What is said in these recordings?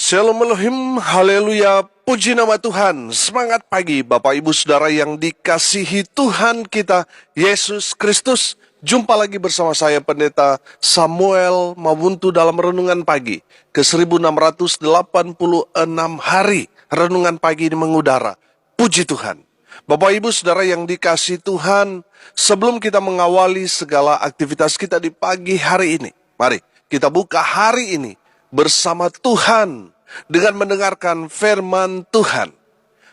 Shalom Elohim, haleluya, puji nama Tuhan. Semangat pagi Bapak Ibu Saudara yang dikasihi Tuhan kita, Yesus Kristus. Jumpa lagi bersama saya Pendeta Samuel Mawuntu dalam Renungan Pagi ke 1686 hari. Renungan pagi ini mengudara. Puji Tuhan. Bapak Ibu Saudara yang dikasihi Tuhan, sebelum kita mengawali segala aktivitas kita di pagi hari ini, mari kita buka hari ini bersama Tuhan dengan mendengarkan firman Tuhan.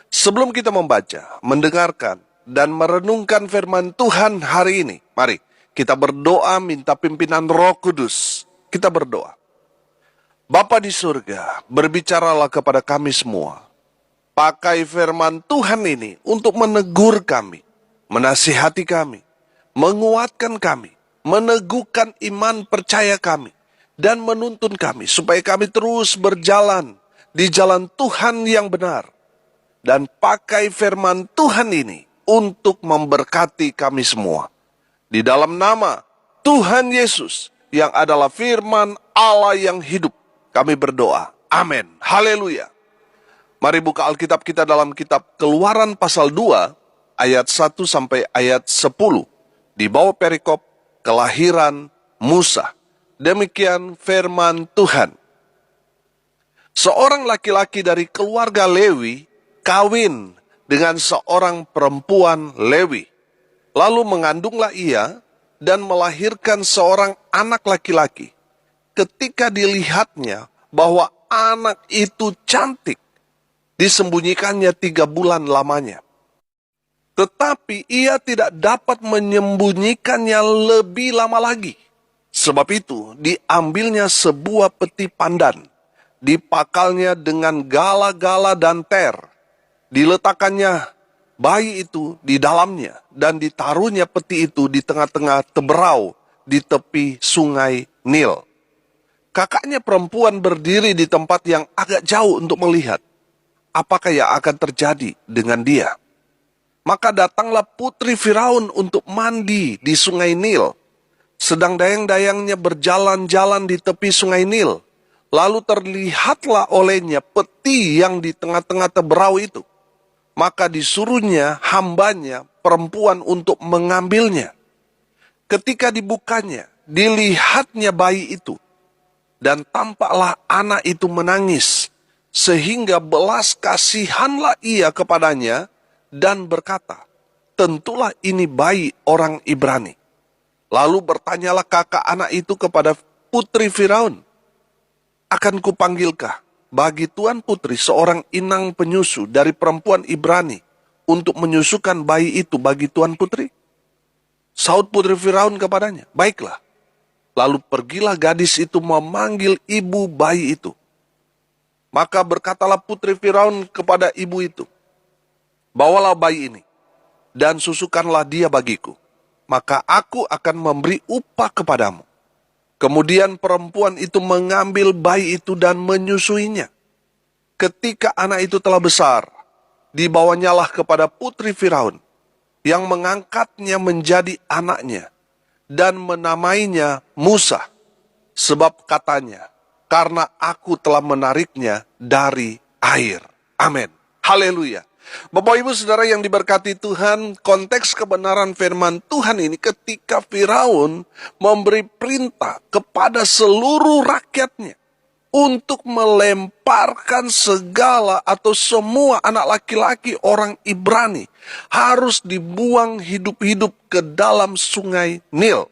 Sebelum kita membaca, mendengarkan, dan merenungkan firman Tuhan hari ini, mari kita berdoa minta pimpinan Roh Kudus. Kita berdoa. Bapa di surga, berbicaralah kepada kami semua. Pakai firman Tuhan ini untuk menegur kami, menasihati kami, menguatkan kami, meneguhkan iman percaya kami, dan menuntun kami supaya kami terus berjalan di jalan Tuhan yang benar. Dan pakai firman Tuhan ini untuk memberkati kami semua. Di dalam nama Tuhan Yesus yang adalah firman Allah yang hidup, kami berdoa. Amin. Haleluya. Mari buka Alkitab kita dalam kitab Keluaran pasal 2 ayat 1 sampai ayat 10. Di bawah perikop kelahiran Musa. Demikian firman Tuhan. Seorang laki-laki dari keluarga Lewi kawin dengan seorang perempuan Lewi. Lalu mengandunglah ia dan melahirkan seorang anak laki-laki. Ketika dilihatnya bahwa anak itu cantik, disembunyikannya 3 bulan lamanya. Tetapi ia tidak dapat menyembunyikannya lebih lama lagi. Sebab itu diambilnya sebuah peti pandan, dipakalnya dengan gala-gala dan ter, diletakkannya bayi itu di dalamnya, dan ditaruhnya peti itu di tengah-tengah teberau di tepi sungai Nil. Kakaknya perempuan berdiri di tempat yang agak jauh untuk melihat apakah yang akan terjadi dengan dia. Maka datanglah putri Firaun untuk mandi di sungai Nil. Sedang dayang-dayangnya berjalan-jalan di tepi sungai Nil. Lalu terlihatlah olehnya peti yang di tengah-tengah teberau itu. Maka disuruhnya hambanya perempuan untuk mengambilnya. Ketika dibukanya, dilihatnya bayi itu. Dan tampaklah anak itu menangis. Sehingga belas kasihanlah ia kepadanya dan berkata, tentulah ini bayi orang Ibrani. Lalu bertanyalah kakak anak itu kepada putri Firaun, akan kupanggilkah bagi tuan putri seorang inang penyusu dari perempuan Ibrani untuk menyusukan bayi itu bagi tuan putri? Saud putri Firaun kepadanya, baiklah. Lalu pergilah gadis itu memanggil ibu bayi itu. Maka berkatalah putri Firaun kepada ibu itu, bawalah bayi ini dan susukanlah dia bagiku. Maka aku akan memberi upah kepadamu. Kemudian perempuan itu mengambil bayi itu dan menyusuinya. Ketika anak itu telah besar, dibawanyalah kepada putri Firaun, yang mengangkatnya menjadi anaknya, dan menamainya Musa. Sebab katanya, karena aku telah menariknya dari air. Amin. Haleluya. Bapak Ibu Saudara yang diberkati Tuhan, konteks kebenaran firman Tuhan ini ketika Firaun memberi perintah kepada seluruh rakyatnya untuk melemparkan segala atau semua anak laki-laki orang Ibrani harus dibuang hidup-hidup ke dalam sungai Nil.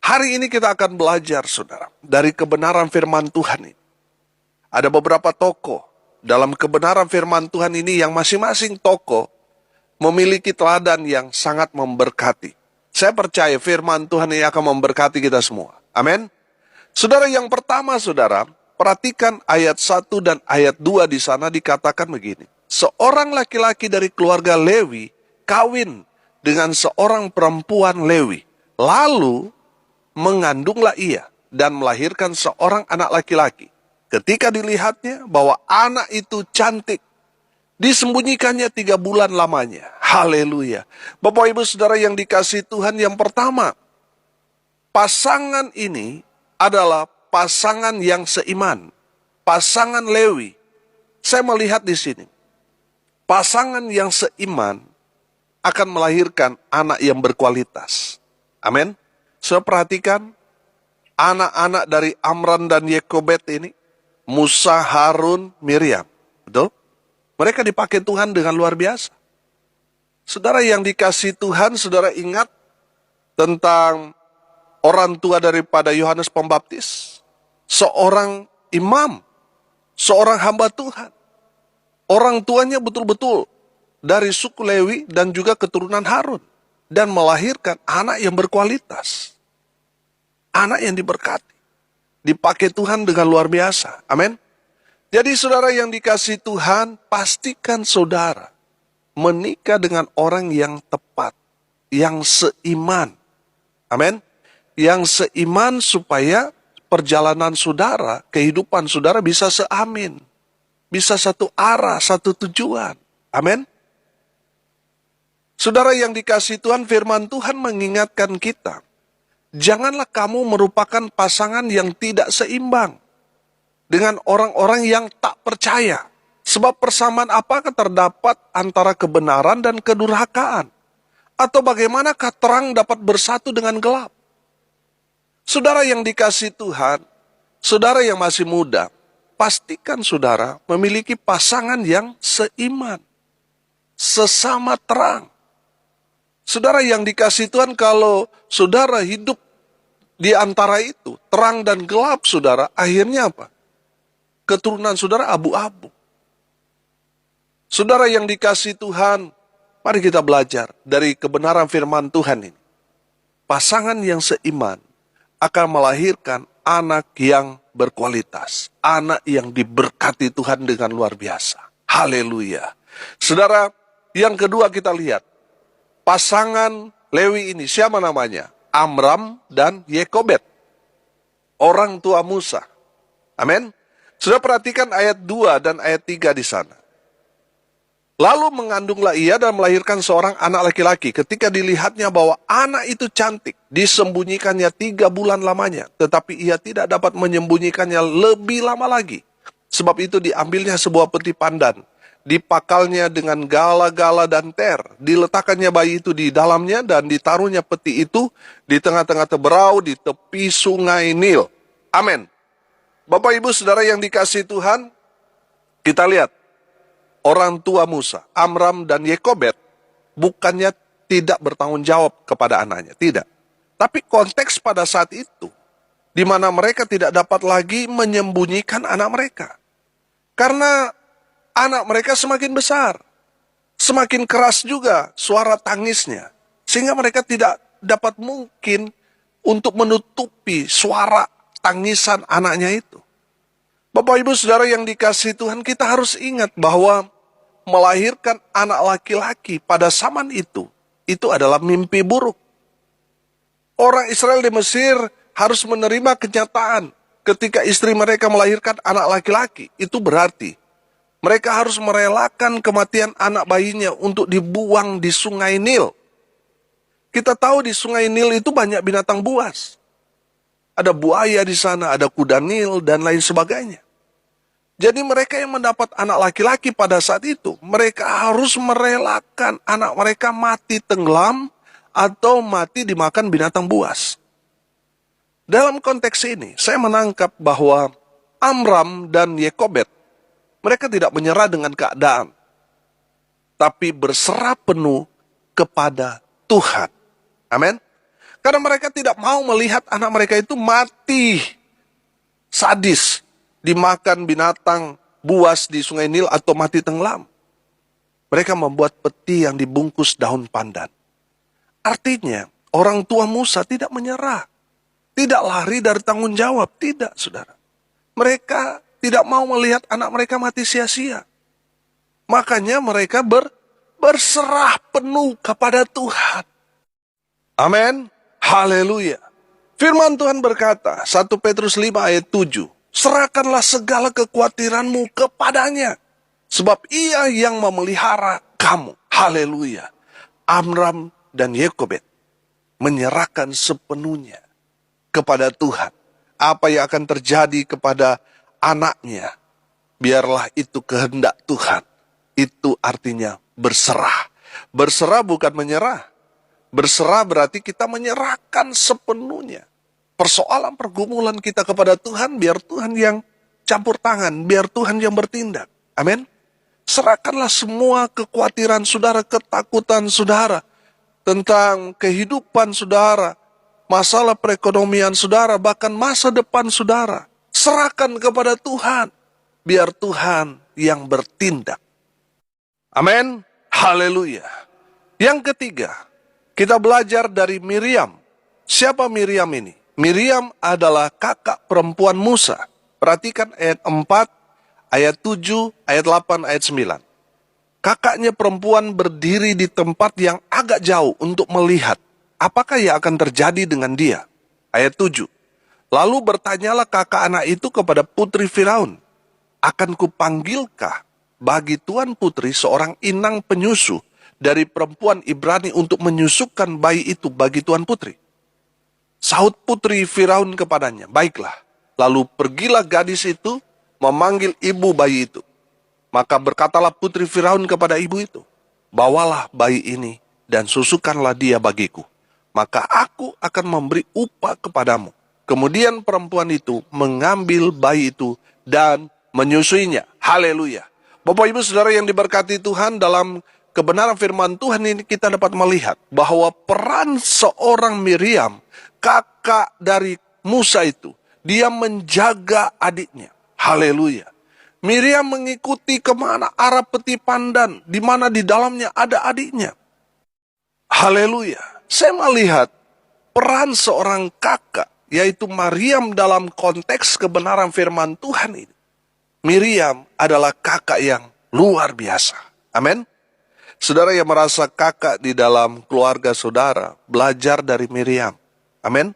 Hari ini kita akan belajar, saudara, dari kebenaran firman Tuhan ini. Ada beberapa tokoh dalam kebenaran firman Tuhan ini yang masing-masing tokoh memiliki teladan yang sangat memberkati. Saya percaya firman Tuhan ini akan memberkati kita semua. Amin. Saudara, yang pertama, saudara, perhatikan ayat 1 dan ayat 2 di sana dikatakan begini. Seorang laki-laki dari keluarga Lewi kawin dengan seorang perempuan Lewi. Lalu mengandunglah ia dan melahirkan seorang anak laki-laki. Ketika dilihatnya bahwa anak itu cantik, disembunyikannya 3 bulan lamanya. Haleluya. Bapak Ibu Saudara yang dikasihi Tuhan, yang pertama, pasangan ini adalah pasangan yang seiman. pasangan Lewi, saya melihat di sini, pasangan yang seiman akan melahirkan anak yang berkualitas. Amin. Saya perhatikan anak-anak dari Amram dan Yekobed ini, Musa, Harun, Miriam. Betul? Mereka dipakai Tuhan dengan luar biasa. Saudara yang dikasihi Tuhan, saudara ingat tentang orang tua daripada Yohanes Pembaptis. Seorang imam, seorang hamba Tuhan. Orang tuanya betul-betul dari suku Lewi dan juga keturunan Harun. Dan melahirkan anak yang berkualitas. Anak yang diberkati. Dipakai Tuhan dengan luar biasa. Amin. Jadi saudara yang dikasihi Tuhan, pastikan saudara menikah dengan orang yang tepat, yang seiman. Amin. Yang seiman supaya perjalanan saudara, kehidupan saudara bisa seamin. Bisa satu arah, satu tujuan. Amin. Saudara yang dikasihi Tuhan, firman Tuhan mengingatkan kita, janganlah kamu merupakan pasangan yang tidak seimbang dengan orang-orang yang tak percaya. Sebab persamaan apakah terdapat antara kebenaran dan kedurhakaan? Atau bagaimanakah terang dapat bersatu dengan gelap? Saudara yang dikasihi Tuhan, saudara yang masih muda, pastikan saudara memiliki pasangan yang seiman, sesama terang. Saudara yang dikasihi Tuhan, kalau saudara hidup di antara itu, terang dan gelap saudara, akhirnya apa? Keturunan saudara abu-abu. Saudara yang dikasihi Tuhan, mari kita belajar dari kebenaran firman Tuhan ini. Pasangan yang seiman akan melahirkan anak yang berkualitas. Anak yang diberkati Tuhan dengan luar biasa. Haleluya. Saudara, yang kedua kita lihat. Pasangan Lewi ini, siapa namanya? Amram dan Yekobed. Orang tua Musa. Amin. Sudah perhatikan ayat 2 dan ayat 3 di sana. Lalu mengandunglah ia dan melahirkan seorang anak laki-laki. Ketika dilihatnya bahwa anak itu cantik, disembunyikannya 3 bulan lamanya. Tetapi ia tidak dapat menyembunyikannya lebih lama lagi. Sebab itu diambilnya sebuah peti pandan. Dipakalnya dengan gala-gala dan ter. Diletakkannya bayi itu di dalamnya dan ditaruhnya peti itu di tengah-tengah teberau di tepi sungai Nil. Amin. Bapak Ibu Saudara yang dikasihi Tuhan, kita lihat. Orang tua Musa, Amram dan Yekobed, bukannya tidak bertanggung jawab kepada anaknya. Tidak. Tapi konteks pada saat itu, di mana mereka tidak dapat lagi menyembunyikan anak mereka. Karena anak mereka semakin besar. Semakin keras juga suara tangisnya. Sehingga mereka tidak dapat mungkin untuk menutupi suara tangisan anaknya itu. Bapak Ibu Saudara yang dikasihi Tuhan, kita harus ingat bahwa melahirkan anak laki-laki pada zaman itu adalah mimpi buruk. Orang Israel di Mesir harus menerima kenyataan ketika istri mereka melahirkan anak laki-laki. Itu berarti mereka harus merelakan kematian anak bayinya untuk dibuang di sungai Nil. Kita tahu di sungai Nil itu banyak binatang buas. Ada buaya di sana, ada kuda Nil, dan lain sebagainya. Jadi mereka yang mendapat anak laki-laki pada saat itu, mereka harus merelakan anak mereka mati tenggelam atau mati dimakan binatang buas. Dalam konteks ini, saya menangkap bahwa Amram dan Yekobed, mereka tidak menyerah dengan keadaan, tapi berserah penuh kepada Tuhan. Amin. Karena mereka tidak mau melihat anak mereka itu mati sadis, dimakan binatang buas di sungai Nil atau mati tenggelam. Mereka membuat peti yang dibungkus daun pandan. Artinya, orang tua Musa tidak menyerah. Tidak lari dari tanggung jawab. Tidak, saudara. Mereka tidak mau melihat anak mereka mati sia-sia. Makanya mereka berserah penuh kepada Tuhan. Amin. Haleluya. Firman Tuhan berkata, 1 Petrus 5 ayat 7. Serahkanlah segala kekhawatiranmu kepadanya. Sebab ia yang memelihara kamu. Haleluya. Amram dan Yekobed menyerahkan sepenuhnya kepada Tuhan. Apa yang akan terjadi kepada anaknya. Biarlah itu kehendak Tuhan. Itu artinya berserah. Berserah bukan menyerah. Berserah berarti kita menyerahkan sepenuhnya. Persoalan pergumulan kita kepada Tuhan, biar Tuhan yang campur tangan, biar Tuhan yang bertindak. Amin. Serahkanlah semua kekhawatiran saudara, ketakutan saudara, tentang kehidupan saudara, masalah perekonomian saudara, bahkan masa depan saudara. Serahkan kepada Tuhan, biar Tuhan yang bertindak. Amin. Haleluya. Yang ketiga, kita belajar dari Miriam. Siapa Miriam ini? Miriam adalah kakak perempuan Musa. Perhatikan ayat 4, ayat 7, ayat 8, ayat 9. Kakaknya perempuan berdiri di tempat yang agak jauh untuk melihat apakah yang akan terjadi dengan dia. Ayat 7. Lalu bertanyalah kakak anak itu kepada putri Firaun, akan kupanggilkah bagi tuan putri seorang inang penyusu dari perempuan Ibrani untuk menyusukan bayi itu bagi tuan putri? Sahut putri Firaun kepadanya, baiklah. Lalu pergilah gadis itu memanggil ibu bayi itu. Maka berkatalah putri Firaun kepada ibu itu, bawalah bayi ini dan susukanlah dia bagiku. Maka aku akan memberi upah kepadamu. Kemudian perempuan itu mengambil bayi itu dan menyusuinya. Haleluya. Bapak ibu saudara yang diberkati Tuhan, dalam kebenaran firman Tuhan ini kita dapat melihat bahwa peran seorang Miriam, kakak dari Musa itu, dia menjaga adiknya. Haleluya. Miriam mengikuti kemana arah peti pandan, di mana di dalamnya ada adiknya. Haleluya. Saya melihat peran seorang kakak, yaitu Miriam dalam konteks kebenaran firman Tuhan ini. Miriam adalah kakak yang luar biasa. Amin. Saudara yang merasa kakak di dalam keluarga saudara, belajar dari Miriam. Amin.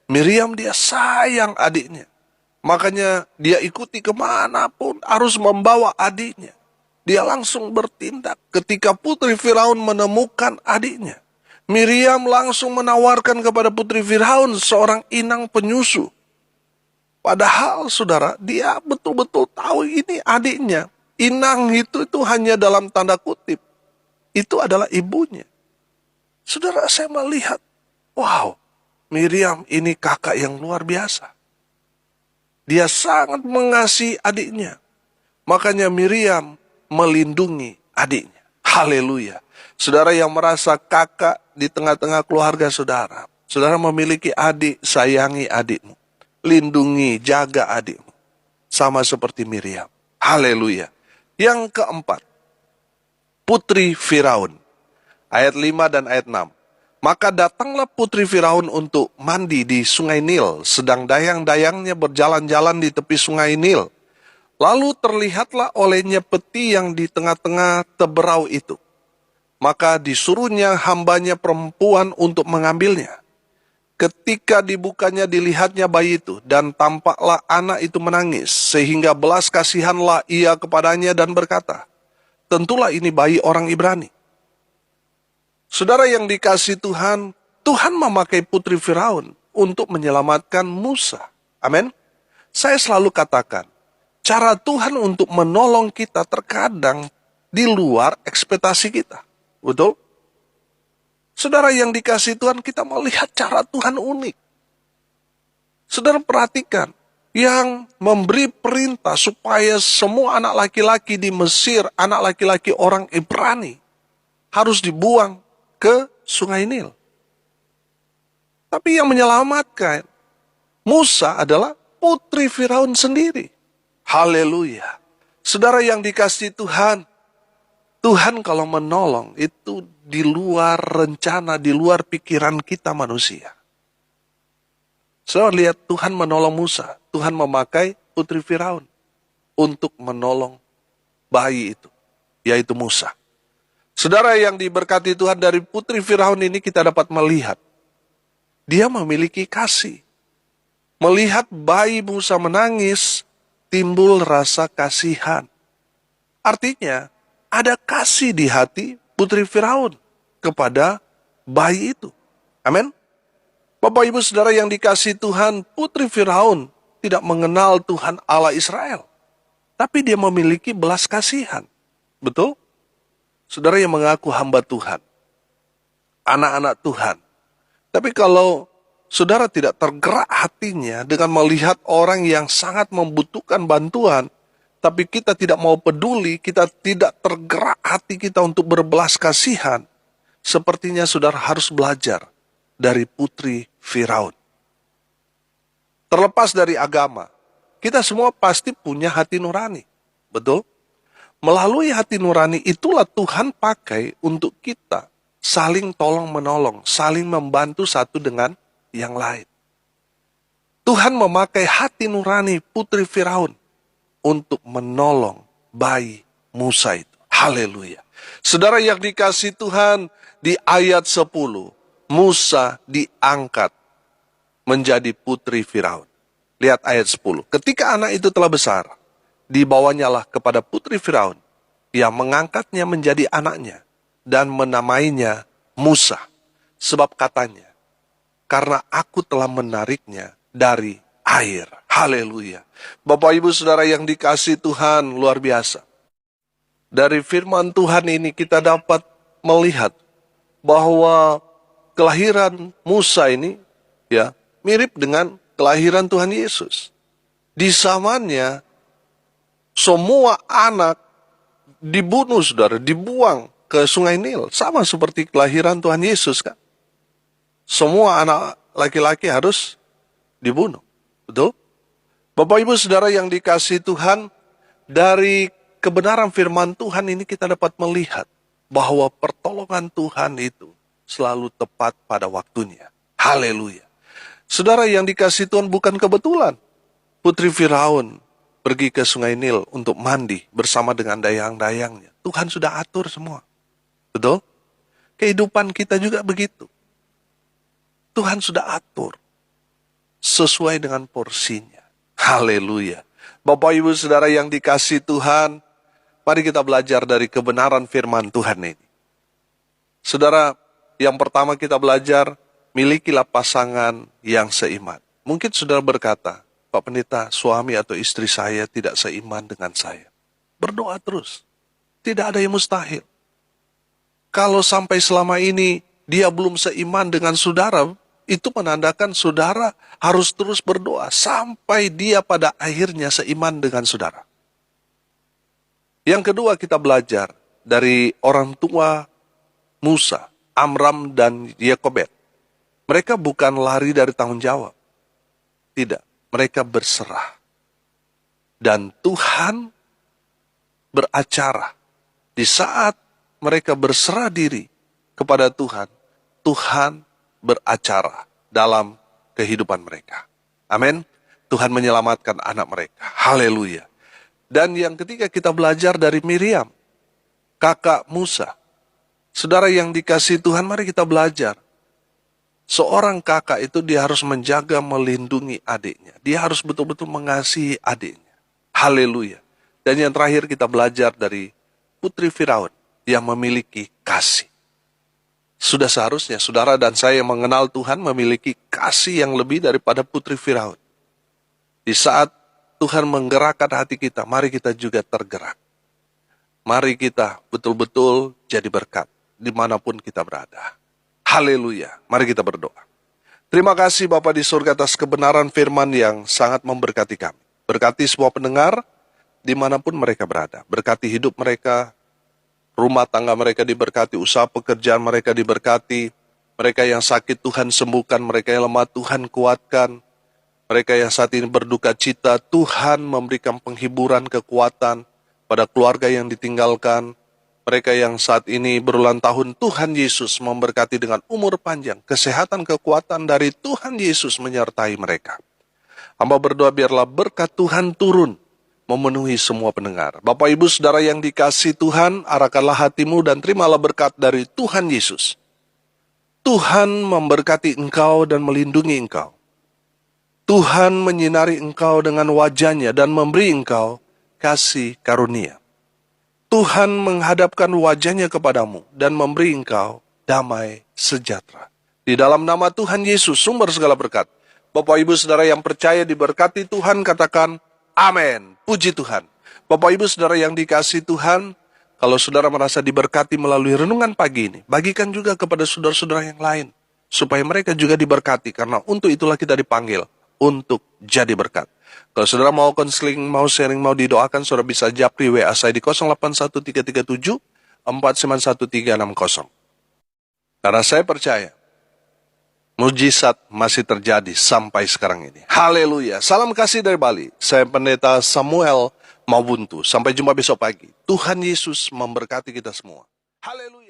Miriam dia sayang adiknya. Makanya dia ikuti kemanapun, harus membawa adiknya. Dia langsung bertindak. Ketika putri Firaun menemukan adiknya, Miriam langsung menawarkan kepada putri Firaun seorang inang penyusu. Padahal saudara, dia betul-betul tahu ini adiknya. Inang itu hanya dalam tanda kutip. Itu adalah ibunya. Saudara, saya melihat, wow, Miriam ini kakak yang luar biasa. Dia sangat mengasihi adiknya. Makanya Miriam melindungi adiknya. Haleluya. Saudara yang merasa kakak di tengah-tengah keluarga saudara. Saudara memiliki adik, sayangi adikmu. Lindungi, jaga adikmu. Sama seperti Miriam. Haleluya. Yang keempat, putri Firaun. Ayat 5 dan ayat 6. Maka datanglah putri Firaun untuk mandi di sungai Nil, sedang dayang-dayangnya berjalan-jalan di tepi sungai Nil. Lalu terlihatlah olehnya peti yang di tengah-tengah teberau itu. Maka disuruhnya hambanya perempuan untuk mengambilnya. Ketika dibukanya dilihatnya bayi itu, dan tampaklah anak itu menangis, sehingga belas kasihanlah ia kepadanya dan berkata, tentulah ini bayi orang Ibrani. Saudara yang dikasihi Tuhan, Tuhan memakai putri Firaun untuk menyelamatkan Musa. Amin. Saya selalu katakan, cara Tuhan untuk menolong kita terkadang di luar ekspektasi kita. Betul? Saudara yang dikasihi Tuhan, kita melihat cara Tuhan unik. Saudara perhatikan, yang memberi perintah supaya semua anak laki-laki di Mesir, anak laki-laki orang Ibrani, harus dibuang ke sungai Nil. Tapi yang menyelamatkan Musa adalah putri Firaun sendiri. Haleluya. Saudara yang dikasihi Tuhan, Tuhan kalau menolong itu di luar rencana, di luar pikiran kita manusia. Saudara lihat Tuhan menolong Musa, Tuhan memakai putri Firaun untuk menolong bayi itu, yaitu Musa. Saudara yang diberkati Tuhan, dari putri Firaun ini kita dapat melihat, dia memiliki kasih. Melihat bayi Musa menangis, timbul rasa kasihan. Artinya, ada kasih di hati putri Firaun kepada bayi itu. Amin. Bapak ibu saudara yang dikasihi Tuhan, putri Firaun tidak mengenal Tuhan Allah Israel. Tapi dia memiliki belas kasihan. Betul? Saudara yang mengaku hamba Tuhan, anak-anak Tuhan. Tapi kalau saudara tidak tergerak hatinya dengan melihat orang yang sangat membutuhkan bantuan, tapi kita tidak mau peduli, kita tidak tergerak hati kita untuk berbelas kasihan, sepertinya saudara harus belajar dari putri Firaun. Terlepas dari agama, kita semua pasti punya hati nurani. Betul? Melalui hati nurani itulah Tuhan pakai untuk kita saling tolong-menolong, saling membantu satu dengan yang lain. Tuhan memakai hati nurani putri Firaun untuk menolong bayi Musa itu. Haleluya. Saudara yang dikasihi Tuhan, di ayat 10, Musa diangkat menjadi putri Firaun. Lihat ayat 10. Ketika anak itu telah besar, dibawanyalah kepada putri Firaun, yang mengangkatnya menjadi anaknya, dan menamainya Musa. Sebab katanya, karena aku telah menariknya dari air. Haleluya. Bapak Ibu Saudara yang dikasihi Tuhan, luar biasa. Dari firman Tuhan ini kita dapat melihat bahwa kelahiran Musa ini ya mirip dengan kelahiran Tuhan Yesus. Di zamannya, semua anak dibunuh, saudara, dibuang ke sungai Nil. Sama seperti kelahiran Tuhan Yesus, kan? Semua anak laki-laki harus dibunuh. Betul? Bapak Ibu Saudara yang dikasihi Tuhan, dari kebenaran firman Tuhan ini kita dapat melihat bahwa pertolongan Tuhan itu selalu tepat pada waktunya. Haleluya. Saudara yang dikasihi Tuhan, bukan kebetulan putri Firaun pergi ke sungai Nil untuk mandi bersama dengan dayang-dayangnya. Tuhan sudah atur semua. Betul? Kehidupan kita juga begitu. Tuhan sudah atur sesuai dengan porsinya. Haleluya. Bapak Ibu Saudara yang dikasihi Tuhan, mari kita belajar dari kebenaran firman Tuhan ini. Saudara, yang pertama kita belajar, milikilah pasangan yang seiman. Mungkin saudara berkata, Pak Pendeta, suami atau istri saya tidak seiman dengan saya. Berdoa terus. Tidak ada yang mustahil. Kalau sampai selama ini dia belum seiman dengan saudara, itu menandakan saudara harus terus berdoa sampai dia pada akhirnya seiman dengan saudara. Yang kedua, kita belajar dari orang tua Musa, Amram dan Yokebed. Mereka bukan lari dari tanggung jawab. Tidak. Mereka berserah. Dan Tuhan beracara. Di saat mereka berserah diri kepada Tuhan, Tuhan beracara dalam kehidupan mereka. Amin. Tuhan menyelamatkan anak mereka. Haleluya. Dan yang ketiga, kita belajar dari Miriam, kakak Musa. Saudara yang dikasihi Tuhan, mari kita belajar. Seorang kakak itu dia harus menjaga, melindungi adiknya. Dia harus betul-betul mengasihi adiknya. Haleluya. Dan yang terakhir kita belajar dari putri Firaun yang memiliki kasih. Sudah seharusnya saudara dan saya yang mengenal Tuhan memiliki kasih yang lebih daripada putri Firaun. Di saat Tuhan menggerakkan hati kita, mari kita juga tergerak. Mari kita betul-betul jadi berkat dimanapun kita berada. Haleluya. Mari kita berdoa. Terima kasih Bapa di surga atas kebenaran firman yang sangat memberkati kami. Berkati semua pendengar dimanapun mereka berada. Berkati hidup mereka, rumah tangga mereka diberkati, usaha pekerjaan mereka diberkati. Mereka yang sakit Tuhan sembuhkan, mereka yang lemah Tuhan kuatkan. Mereka yang saat ini berduka cita, Tuhan memberikan penghiburan, kekuatan pada keluarga yang ditinggalkan. Mereka yang saat ini berulang tahun, Tuhan Yesus memberkati dengan umur panjang, kesehatan, kekuatan dari Tuhan Yesus menyertai mereka. Hamba berdoa biarlah berkat Tuhan turun, memenuhi semua pendengar. Bapak Ibu Saudara yang dikasihi Tuhan, arahkanlah hatimu dan terimalah berkat dari Tuhan Yesus. Tuhan memberkati engkau dan melindungi engkau. Tuhan menyinari engkau dengan wajah-Nya dan memberi engkau kasih karunia. Tuhan menghadapkan wajah-Nya kepadamu dan memberi engkau damai sejahtera. Di dalam nama Tuhan Yesus, sumber segala berkat, Bapak Ibu Saudara yang percaya diberkati Tuhan, katakan amin. Puji Tuhan. Bapak Ibu Saudara yang dikasihi Tuhan, kalau saudara merasa diberkati melalui renungan pagi ini, bagikan juga kepada saudara-saudara yang lain, supaya mereka juga diberkati, karena untuk itulah kita dipanggil, untuk jadi berkat. Kalau saudara mau konseling, mau sharing, mau didoakan, saudara bisa japri WA saya di 081337 491 360. Karena saya percaya, mujizat masih terjadi sampai sekarang ini. Haleluya. Salam kasih dari Bali. Saya Pendeta Samuel Mabuntu. Sampai jumpa besok pagi. Tuhan Yesus memberkati kita semua. Haleluya.